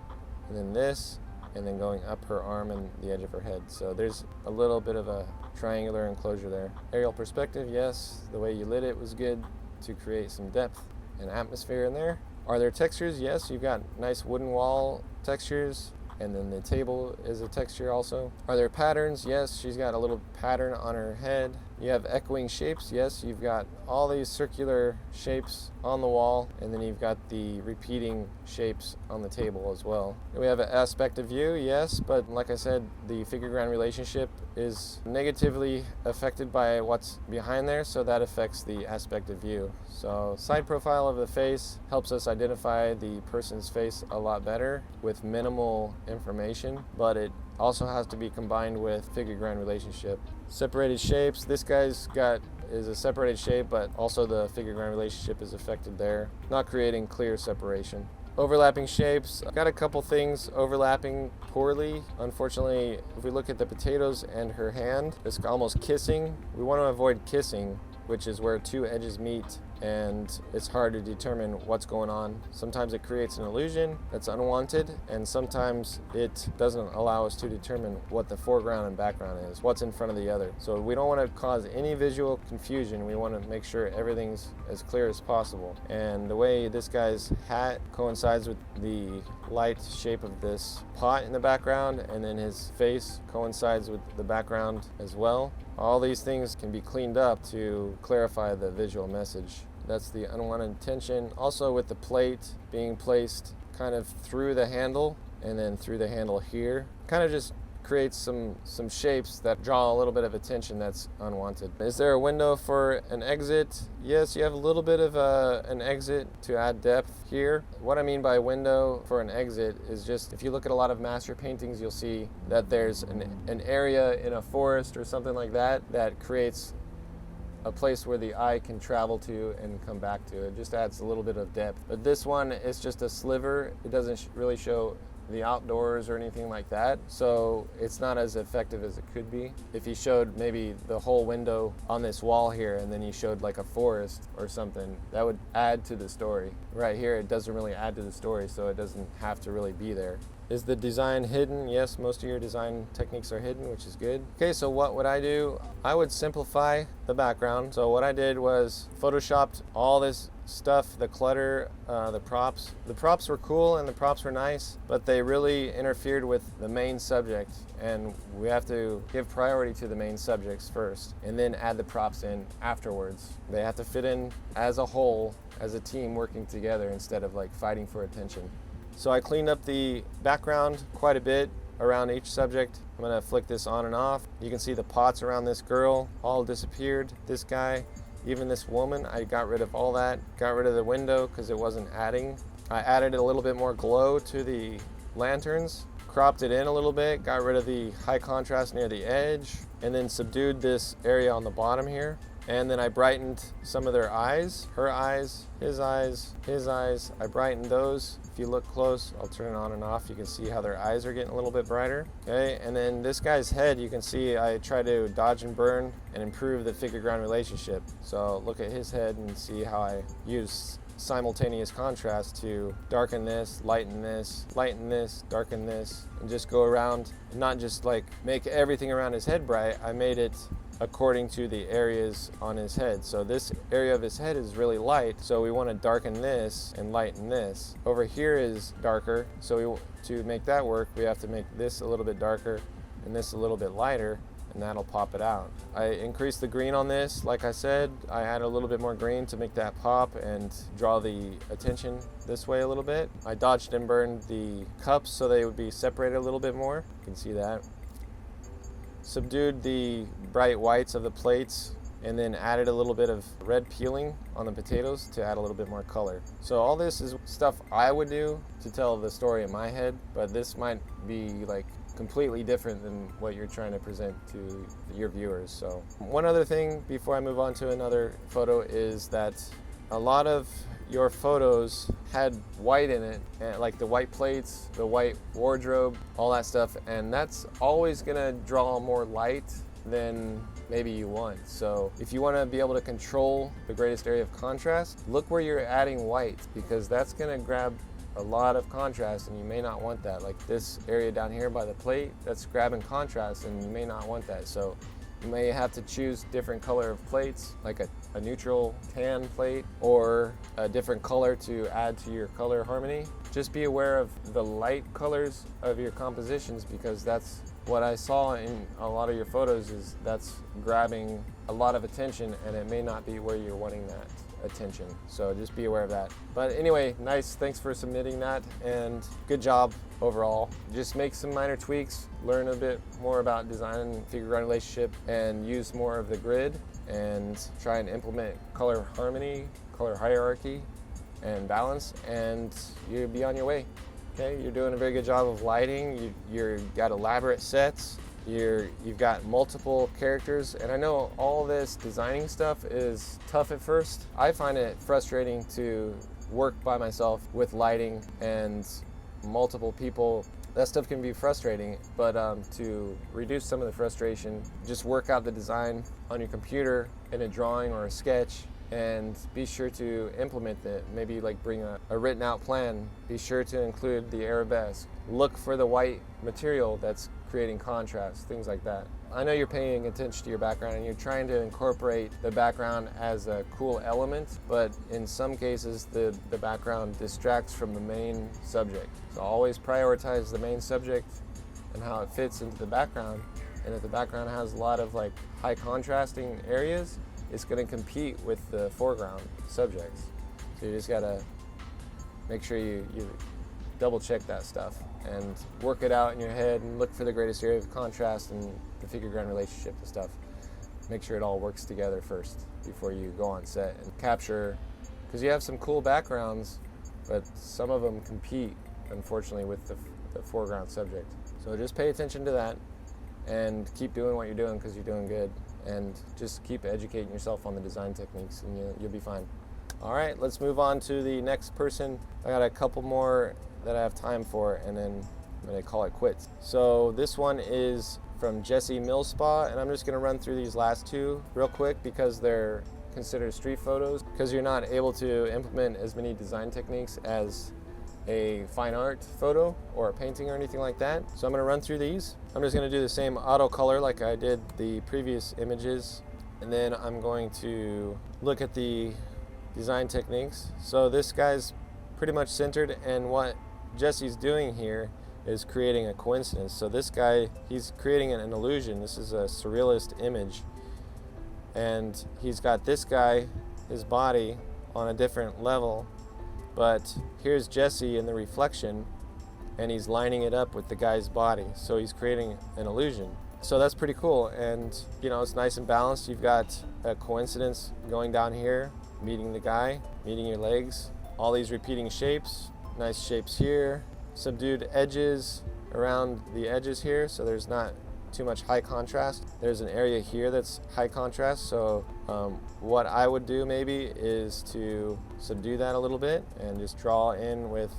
and then this, and then going up her arm and the edge of her head. So there's a little bit of a triangular enclosure there. Aerial perspective, yes, the way you lit it was good to create some depth and atmosphere in there. Are there textures? Yes, you've got nice wooden wall textures, and then the table is a texture also. Are there patterns? Yes, she's got a little pattern on her head. You have echoing shapes. Yes, you've got all these circular shapes on the wall, and then you've got the repeating shapes on the table as well. We have an aspect of view, yes, but like I said, the figure-ground relationship is negatively affected by what's behind there, so that affects the aspect of view. So side profile of the face helps us identify the person's face a lot better with minimal information, but it also has to be combined with figure-ground relationship. Separated shapes, this guy's is a separated shape, but also the figure-ground relationship is affected there, not creating clear separation. Overlapping shapes, got a couple things overlapping poorly. Unfortunately, if we look at the potatoes and her hand, it's almost kissing. We want to avoid kissing, which is where two edges meet and it's hard to determine what's going on. Sometimes it creates an illusion that's unwanted, and sometimes it doesn't allow us to determine what the foreground and background is, what's in front of the other. So we don't want to cause any visual confusion. We want to make sure everything's as clear as possible. And the way this guy's hat coincides with the light shape of this pot in the background, and then his face coincides with the background as well. All these things can be cleaned up to clarify the visual message. That's the unwanted intention. Also with the plate being placed kind of through the handle and then through the handle here, kind of just creates some shapes that draw a little bit of attention that's unwanted. Is there a window for an exit? Yes, you have a little bit of an exit to add depth here. What I mean by window for an exit is just, if you look at a lot of master paintings, you'll see that there's an area in a forest or something like that that creates a place where the eye can travel to and come back to. It just adds a little bit of depth. But this one is just a sliver. It doesn't really show the outdoors or anything like that, so it's not as effective as it could be. If you showed maybe the whole window on this wall here and then you showed like a forest or something, that would add to the story. Right here it doesn't really add to the story, so it doesn't have to really be there. Is the design hidden? Yes, most of your design techniques are hidden, which is good. Okay, so what would I do? I would simplify the background. So what I did was photoshopped all this stuff, the clutter, the props. The props were cool and the props were nice, but they really interfered with the main subject, and we have to give priority to the main subjects first and then add the props in afterwards. They have to fit in as a whole, as a team working together instead of like fighting for attention. So I cleaned up the background quite a bit around each subject. I'm gonna flick this on and off. You can see the pots around this girl all disappeared. This guy, even this woman, I got rid of all that. Got rid of the window because it wasn't adding. I added a little bit more glow to the lanterns, cropped it in a little bit, got rid of the high contrast near the edge, and then subdued this area on the bottom here. And then I brightened some of their eyes, her eyes, his eyes, his eyes. I brightened those. If you look close, I'll turn it on and off. You can see how their eyes are getting a little bit brighter. Okay, and then this guy's head, you can see I try to dodge and burn and improve the figure-ground relationship. So look at his head and see how I use simultaneous contrast to darken this, lighten this, darken this, and just go around and not just like make everything around his head bright. I made it according to the areas on his head. So this area of his head is really light, so we want to darken this and lighten this. Over here is darker, so to make that work, we have to make this a little bit darker and this a little bit lighter, and that'll pop it out. I increased the green on this, like I said. I added a little bit more green to make that pop and draw the attention this way a little bit. I dodged and burned the cups so they would be separated a little bit more. You can see that. Subdued the bright whites of the plates and then added a little bit of red peeling on the potatoes to add a little bit more color. So all this is stuff I would do to tell the story in my head, but this might be like completely different than what you're trying to present to your viewers. So one other thing before I move on to another photo is that a lot of your photos had white in it, and like the white plates, the white wardrobe, all that stuff, and that's always gonna draw more light than maybe you want. So if you want to be able to control the greatest area of contrast, look where you're adding white, because that's gonna grab a lot of contrast and you may not want that. Like this area down here by the plate, that's grabbing contrast and you may not want that. So you may have to choose different color of plates, like a neutral tan plate or a different color to add to your color harmony. Just be aware of the light colors of your compositions, because that's what I saw in a lot of your photos, is that's grabbing a lot of attention and it may not be where you're wanting that attention. So just be aware of that. But anyway, nice, thanks for submitting that, and good job overall. Just make some minor tweaks, learn a bit more about design and figure-ground relationship, and use more of the grid, and try and implement color harmony, color hierarchy, and balance, and you'll be on your way. Okay, you're doing a very good job of lighting. You've got elaborate sets. You've got multiple characters, and I know all this designing stuff is tough at first. I find it frustrating to work by myself with lighting and multiple people. That stuff can be frustrating, but to reduce some of the frustration, just work out the design on your computer in a drawing or a sketch, and be sure to implement it. Maybe like bring a written out plan. Be sure to include the arabesque. Look for the white material that's creating contrast, things like that. I know you're paying attention to your background and you're trying to incorporate the background as a cool element, but in some cases the background distracts from the main subject. So always prioritize the main subject and how it fits into the background. And if the background has a lot of like high contrasting areas, it's going to compete with the foreground subjects. So you just got to make sure you double check that stuff and work it out in your head and look for the greatest area of contrast and the figure-ground relationship and stuff. Make sure it all works together first before you go on set and capture, because you have some cool backgrounds, but some of them compete, unfortunately, with the foreground subject. So just pay attention to that and keep doing what you're doing, because you're doing good, and just keep educating yourself on the design techniques and you'll be fine. All right, let's move on to the next person. I got a couple more that I have time for, and then I'm gonna call it quits. So this one is from Jesse Millspaugh, and I'm just gonna run through these last two real quick because they're considered street photos, because you're not able to implement as many design techniques as a fine art photo or a painting or anything like that. So I'm gonna run through these. I'm just gonna do the same auto color like I did the previous images, and then I'm going to look at the design techniques. So this guy's pretty much centered, and what Jesse's doing here is creating a coincidence. So this guy, he's creating an illusion. This is a surrealist image, and he's got this guy, his body, on a different level, but here's Jesse in the reflection, and he's lining it up with the guy's body. So he's creating an illusion. So that's pretty cool, and you know, it's nice and balanced. You've got a coincidence going down here, meeting the guy, meeting your legs, all these repeating shapes, nice shapes here, subdued edges around the edges here, so there's not too much high contrast. There's an area here that's high contrast, so what I would do maybe is to subdue that a little bit and just draw in with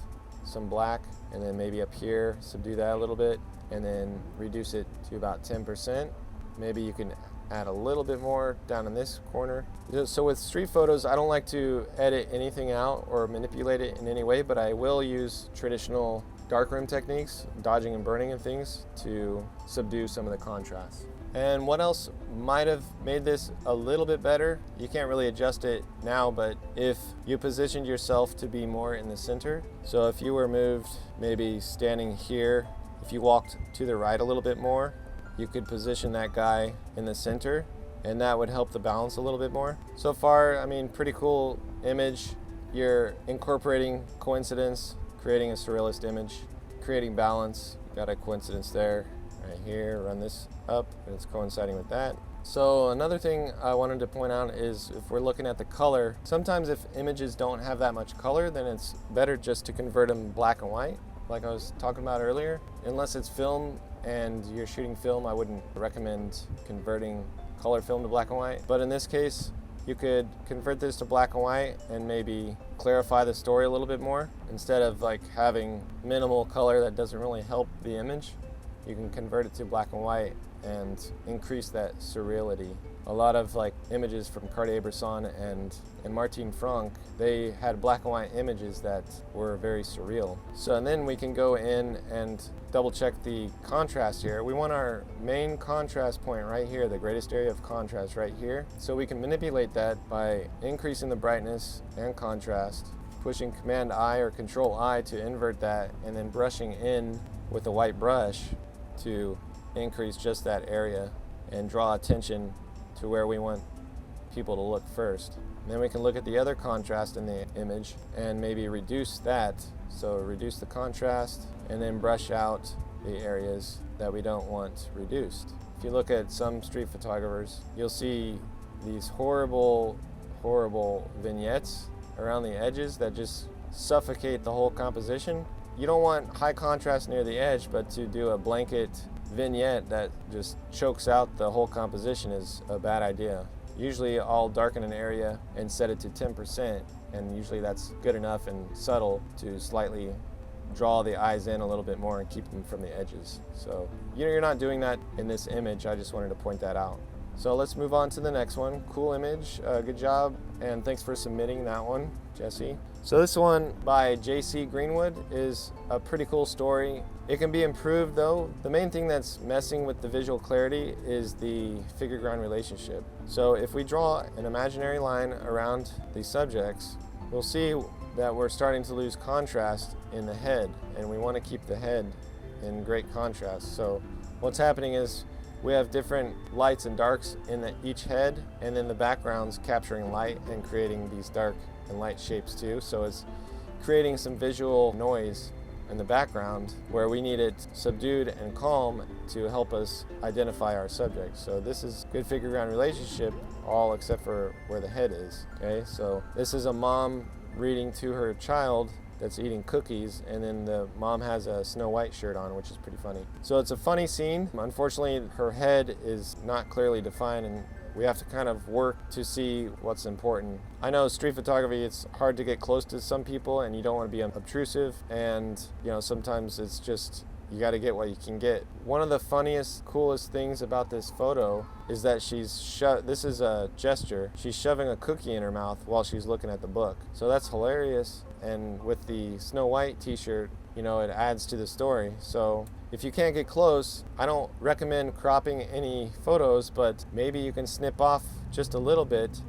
some black, and then maybe up here subdue that a little bit and then reduce it to about 10%. Maybe you can add a little bit more down in this corner. So with street photos, I don't like to edit anything out or manipulate it in any way, but I will use traditional darkroom techniques, dodging and burning and things, to subdue some of the contrast. And what else might have made this a little bit better? You can't really adjust it now, but if you positioned yourself to be more in the center, so if you were moved, maybe standing here, if you walked to the right a little bit more, you could position that guy in the center, and that would help the balance a little bit more. So far, I mean, pretty cool image. You're incorporating coincidence, creating a surrealist image, creating balance. Got a coincidence there, right here. Run this up, and it's coinciding with that. So another thing I wanted to point out is if we're looking at the color, sometimes if images don't have that much color, then it's better just to convert them black and white, like I was talking about earlier. Unless it's film and you're shooting film, I wouldn't recommend converting color film to black and white. But in this case, you could convert this to black and white and maybe clarify the story a little bit more. Instead of like having minimal color that doesn't really help the image, you can convert it to black and white and increase that surreality. A lot of like images from Cartier-Bresson and Martin Franck, they had black and white images that were very surreal. So and then we can go in and double check the contrast here. We want our main contrast point right here, the greatest area of contrast right here. So we can manipulate that by increasing the brightness and contrast, pushing Command I or Control I to invert that, and then brushing in with a white brush to increase just that area and draw attention to where we want people to look first. And then we can look at the other contrast in the image and maybe reduce that. So reduce the contrast and then brush out the areas that we don't want reduced. If you look at some street photographers, you'll see these horrible vignettes around the edges that just suffocate the whole composition. You don't want high contrast near the edge, but to do a blanket vignette that just chokes out the whole composition is a bad idea. Usually I'll darken an area and set it to 10%, and usually that's good enough and subtle to slightly draw the eyes in a little bit more and keep them from the edges. So you're not doing that in this image. I just wanted to point that out. So let's move on to the next one. Cool image, good job, and thanks for submitting that one, Jesse. So this one by JC.Greenwood is a pretty cool story. It can be improved though. The main thing that's messing with the visual clarity is the figure-ground relationship. So if we draw an imaginary line around the subjects, we'll see that we're starting to lose contrast in the head, and we want to keep the head in great contrast. So what's happening is we have different lights and darks in each head, and then the background's capturing light and creating these dark and light shapes too. So it's creating some visual noise in the background where we need it subdued and calm to help us identify our subject. So this is good figure-ground relationship, all except for where the head is. Okay, so this is a mom reading to her child that's eating cookies, and then the mom has a Snow White shirt on, which is pretty funny. So it's a funny scene. Unfortunately, her head is not clearly defined, and we have to kind of work to see what's important. I know street photography, it's hard to get close to some people, and you don't want to be obtrusive, and sometimes it's just, you got to get what you can get. One of the funniest, coolest things about this photo is that this is a gesture. She's shoving a cookie in her mouth while she's looking at the book. So that's hilarious. And with the Snow White t-shirt, it adds to the story. So if you can't get close, I don't recommend cropping any photos, but maybe you can snip off just a little bit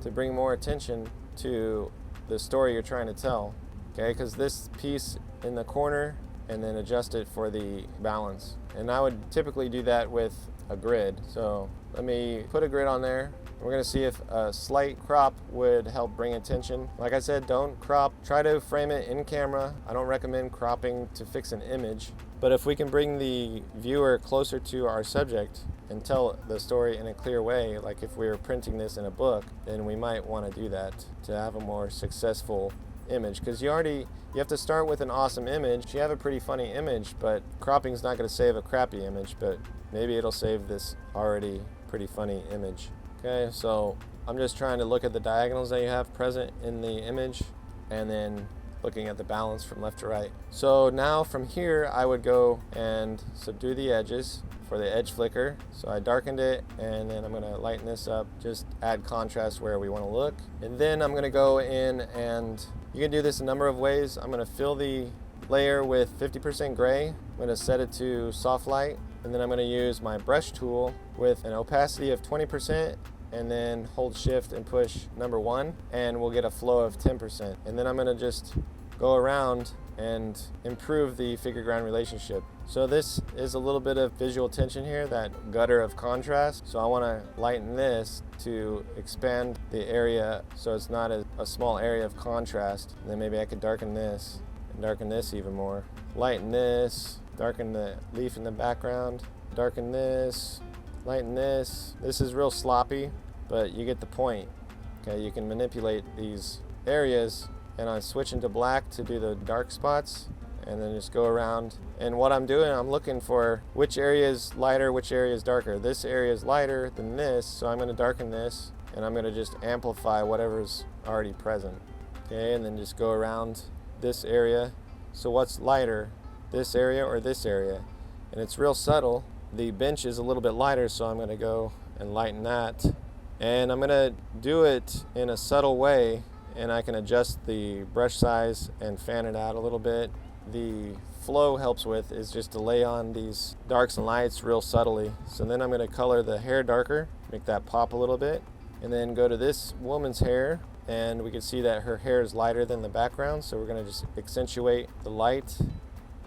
to bring more attention to the story you're trying to tell. Okay, because this piece in the corner, and then adjust it for the balance. And I would typically do that with a grid. So let me put a grid on there. We're gonna see if a slight crop would help bring attention. Like I said, don't crop, try to frame it in camera. I don't recommend cropping to fix an image, but if we can bring the viewer closer to our subject and tell the story in a clear way, like if we were printing this in a book, then we might wanna do that to have a more successful image, because you have to start with an awesome image. You have a pretty funny image, but cropping's not going to save a crappy image, but maybe it'll save this already pretty funny image. Okay, so I'm just trying to look at the diagonals that you have present in the image, and then looking at the balance from left to right. So now from here, I would go and subdue the edges for the edge flicker. So I darkened it, and then I'm going to lighten this up, just add contrast where we want to look. And then I'm going to go in, and you can do this a number of ways. I'm going to fill the layer with 50% gray. I'm going to set it to soft light, and then I'm going to use my brush tool with an opacity of 20%, and then hold shift and push number 1, and we'll get a flow of 10%. And then I'm going to just go around and improve the figure-ground relationship. So this is a little bit of visual tension here, that gutter of contrast. So I want to lighten this to expand the area so it's not a small area of contrast. And then maybe I could darken this and darken this even more. Lighten this, darken the leaf in the background, darken this, lighten this. This is real sloppy, but you get the point. Okay, you can manipulate these areas, and I'm switching to black to do the dark spots, and then just go around. And what I'm doing, I'm looking for which area is lighter, which area is darker. This area is lighter than this, so I'm going to darken this, and I'm going to just amplify whatever's already present. Okay, and then just go around this area. So what's lighter, this area or this area? And it's real subtle. The bench is a little bit lighter, so I'm going to go and lighten that. And I'm going to do it in a subtle way, and I can adjust the brush size and fan it out a little bit. The flow helps with is just to lay on these darks and lights real subtly. So then I'm going to color the hair darker, make that pop a little bit, and then go to this woman's hair, and we can see that her hair is lighter than the background, so we're going to just accentuate the light.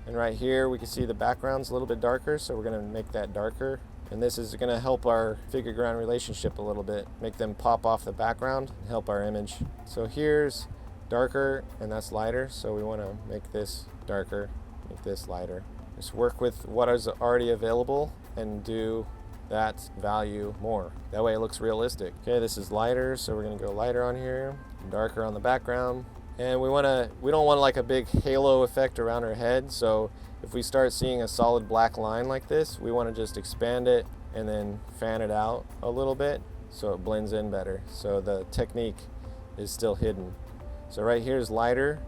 And right here we can see the background's a little bit darker, so we're going to make that darker. And this is going to help our figure-ground relationship a little bit, make them pop off the background and help our image. So here's darker, and that's lighter, so we want to make this darker, make this lighter. Just work with what is already available and do that value more. That way it looks realistic. Okay, this is lighter, so we're going to go lighter on here, darker on the background. And we don't want like a big halo effect around her head, so if we start seeing a solid black line like this, we want to just expand it and then fan it out a little bit so it blends in better. So the technique is still hidden. So right here is lighter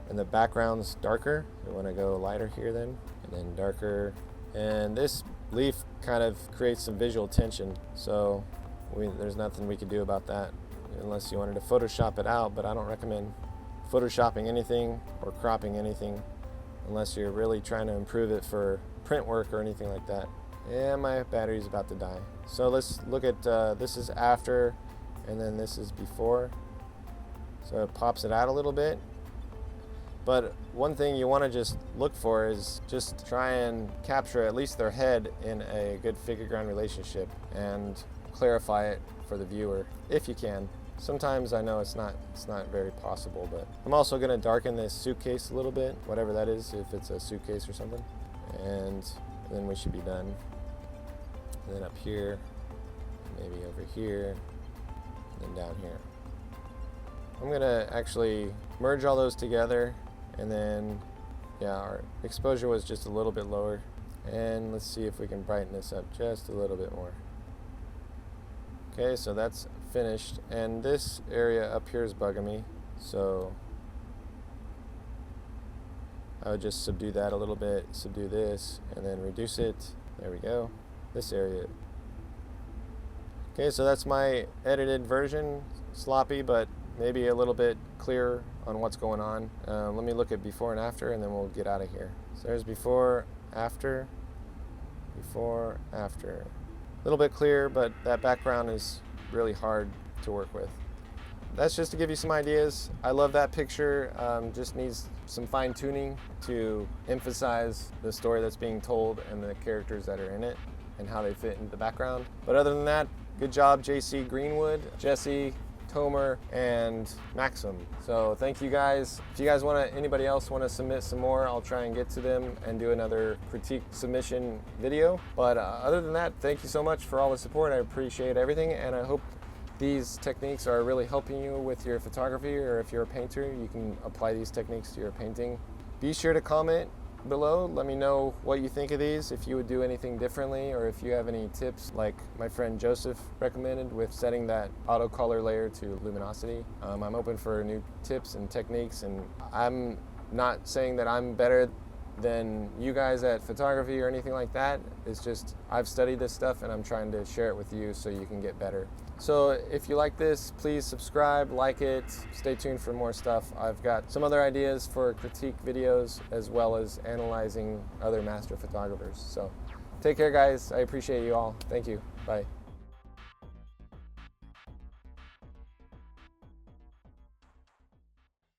and the background's darker. We want to go lighter here then, and then darker. And this leaf kind of creates some visual tension, so there's nothing we could do about that unless you wanted to Photoshop it out, but I don't recommend Photoshopping anything or cropping anything unless you're really trying to improve it for print work or anything like that. Yeah, my battery's about to die. So let's look at, this is after, and then this is before. So it pops it out a little bit. But one thing you want to just look for is just try and capture at least their head in a good figure ground relationship and clarify it for the viewer if you can. Sometimes I know it's not very possible, but I'm also going to darken this suitcase a little bit, whatever that is, if it's a suitcase or something, and then we should be done. And then up here, maybe over here, and then down here. I'm going to actually merge all those together, and then, yeah, our exposure was just a little bit lower. And let's see if we can brighten this up just a little bit more. Okay, so that's finished, and this area up here is bugging me, so I would just subdue that a little bit, subdue this, and then reduce it. There we go. This area. Okay, so that's my edited version. Sloppy, but maybe a little bit clearer on what's going on. Let me look at before and after, and then we'll get out of here. So there's before, after, before, after. A little bit clear, but that background is really hard to work with. That's just to give you some ideas. I love that picture. Just needs some fine tuning to emphasize the story that's being told and the characters that are in it and how they fit into the background. But other than that, good job, JC.Greenwood, Jesse, Tomer, and Maxim. So thank you guys. If you guys anybody else want to submit some more, I'll try and get to them and do another critique submission video. But other than that, thank you so much for all the support. I appreciate everything, and I hope these techniques are really helping you with your photography, or if you're a painter, you can apply these techniques to your painting. Be sure to comment below. Let me know what you think of these, if you would do anything differently, or if you have any tips like my friend Joseph recommended with setting that auto color layer to luminosity. I'm open for new tips and techniques, and I'm not saying that I'm better than you guys at photography or anything like that. It's just I've studied this stuff and I'm trying to share it with you so you can get better. So if you like this, please subscribe, like it, stay tuned for more stuff. I've got some other ideas for critique videos as well as analyzing other master photographers. So take care, guys. I appreciate you all. Thank you. Bye.